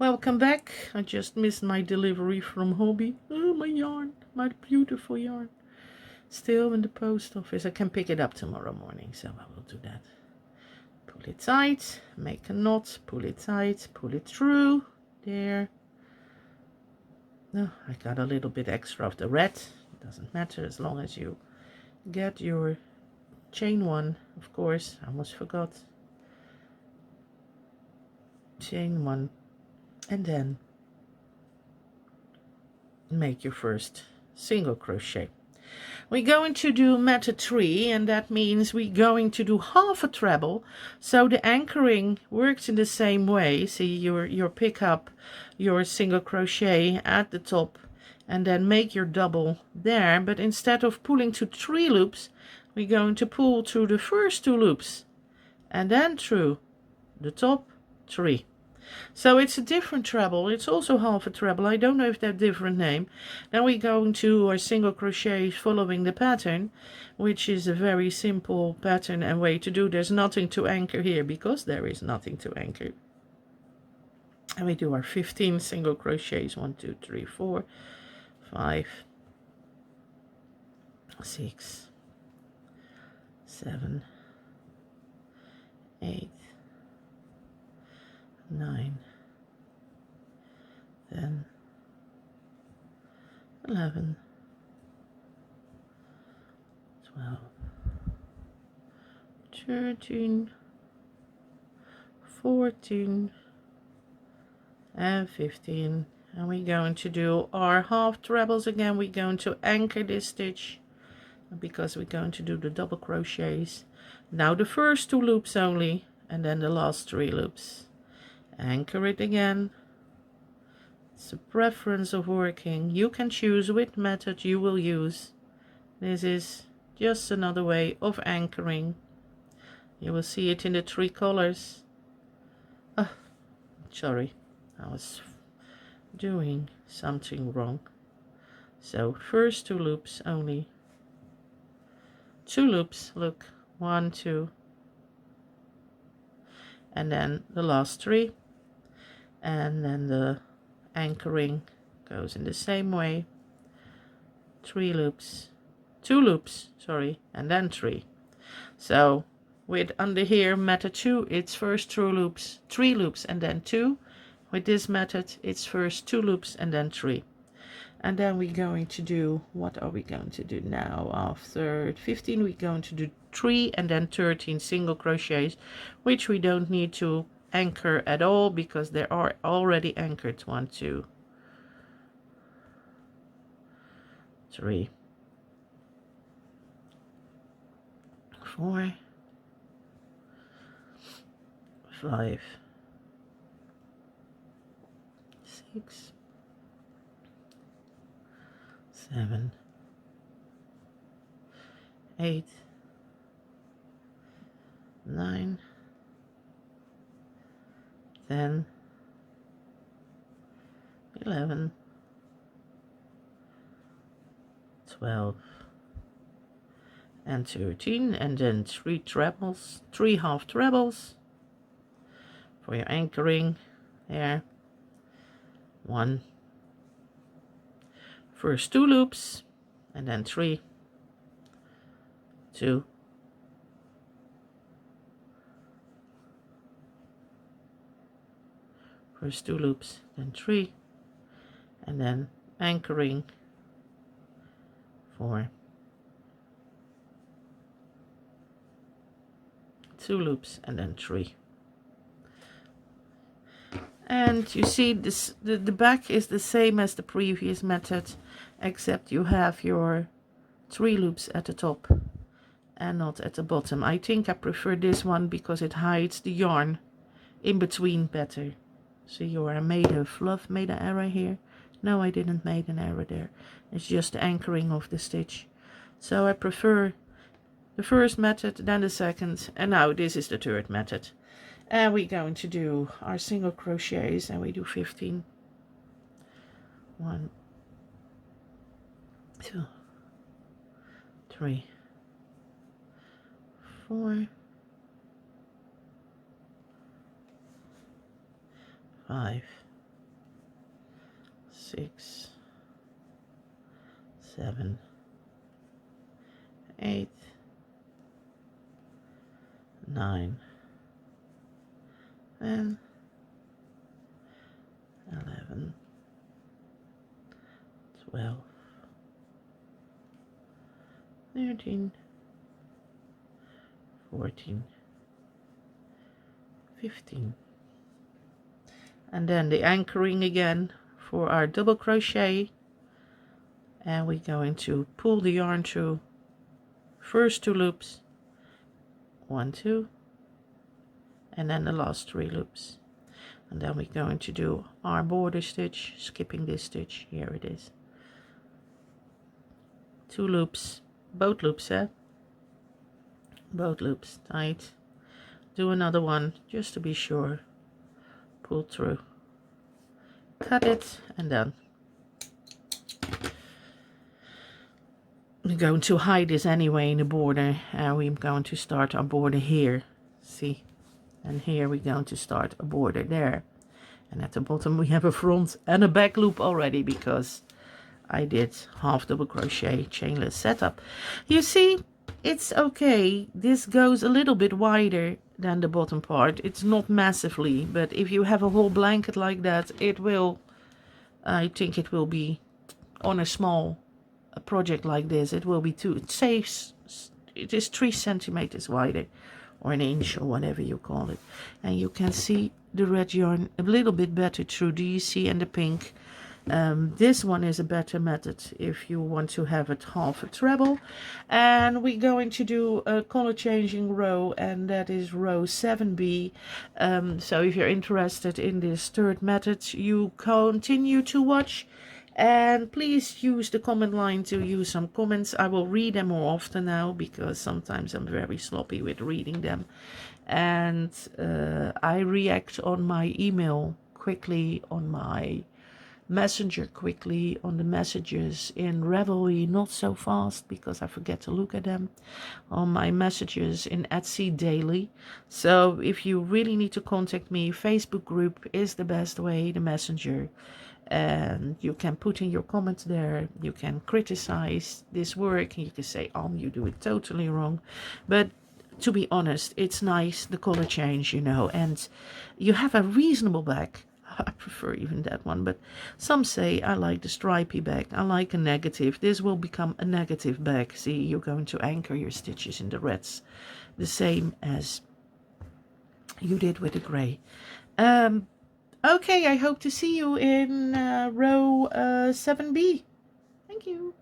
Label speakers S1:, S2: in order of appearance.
S1: Welcome back. I just missed my delivery from Hobby. Oh, my yarn, my beautiful yarn. Still in the post office. I can pick it up tomorrow morning, so I will do that. Pull it tight, make a knot, pull it tight, pull it through. There. No, I got a little bit extra of the red. It doesn't matter as long as you get your chain one, of course. I almost forgot. Chain one. And then make your first single crochet. We're going to do method 3, and that means we're going to do half a treble. So the anchoring works in the same way. See, your pick up your single crochet at the top and then make your double there, but instead of pulling to 3 loops, we're going to pull through the first 2 loops and then through the top 3. So it's a different treble. It's also half a treble. I don't know if they're different name. Then we go into our single crochet following the pattern, which is a very simple pattern and way to do. There's nothing to anchor here because there is nothing to anchor. And we do our 15 single crochets. 1, 2, 3, 4, 5, 6, 7, 8, 9, 10, 11, 12, 13, 14, and 15. And we're going to do our half trebles again. We're going to anchor this stitch because we're going to do the double crochets. Now the first 2 loops only, and then the last 3 loops. Anchor it again. It's a preference of working. You can choose which method you will use. This is just another way of anchoring. You will see it in the 3 colors. Oh, sorry, I was doing something wrong. So first 2 loops only. 2 loops, look, 1, 2, and then the last 3. And then the anchoring goes in the same way. 3 loops, 2 loops, sorry, and then 3. So with under here method 2, it's first 3 loops and then 2. With this method, it's first 2 loops and then 3. And then we're going to do, what are we going to do now? After 15, we're going to do 3 and then 13 single crochets, which we don't need to anchor at all because they are already anchored. 1, 2, 3, 4, 5, 6, 7, 8, 9, 10, 11, 12, and 13, and then 3 trebles, 3 half trebles for your anchoring there. 1, first 2 loops, and then 3, 2, first 2 loops, then 3, and then anchoring 4, 2 loops, and then 3. And you see this, the back is the same as the previous method, except you have your 3 loops at the top and not at the bottom. I think I prefer this one because it hides the yarn in between better. See, I made an error here. No, I didn't make an error there. It's just the anchoring of the stitch. So I prefer the first method, then the second, and now this is the third method. And we're going to do our single crochets, and we do 15. 1, 2, 3, 4, 5, 6, 7, 8, 9, and 11, 12, 13, 14, 15. And then the anchoring again for our double crochet, and we're going to pull the yarn through first 2 loops, 1, 2, and then the last 3 loops. And then we're going to do our border stitch, skipping this stitch. Here it is. 2 loops, both loops, both loops tight. Do another one just to be sure. Pull through, cut it, and done. We're going to hide this anyway in the border, and we're going to start our border here. See, and here we're going to start a border there, and at the bottom we have a front and a back loop already because I did half double crochet chainless setup. You see, it's okay. This goes a little bit wider than the bottom part. It's not massively, but if you have a whole blanket like that, it will, I think it will be on a small project like this, it will be it is 3 centimeters wider, or an inch, or whatever you call it. And you can see the red yarn a little bit better through. Do you see? And the pink. This one is a better method if you want to have it half a treble. And we're going to do a color changing row, and that is row 7B. So if you're interested in this third method, you continue to watch, and please use the comment line to use some comments. I will read them more often now because sometimes I'm very sloppy with reading them, and I react on my email quickly, on my messenger quickly, on the messages in Ravelry not so fast because I forget to look at them, on my messages in Etsy daily. So if you really need to contact me, Facebook group is the best way, the messenger, and you can put in your comments there. You can criticize this work, and you can say, oh, you do it totally wrong. But to be honest, it's nice, the color change, you know, and you have a reasonable back. I prefer even that one, but some say I like the stripy back. I like a negative. This will become a negative back. See, you're going to anchor your stitches in the reds, the same as you did with the gray. Okay, I hope to see you in row 7B. Thank you.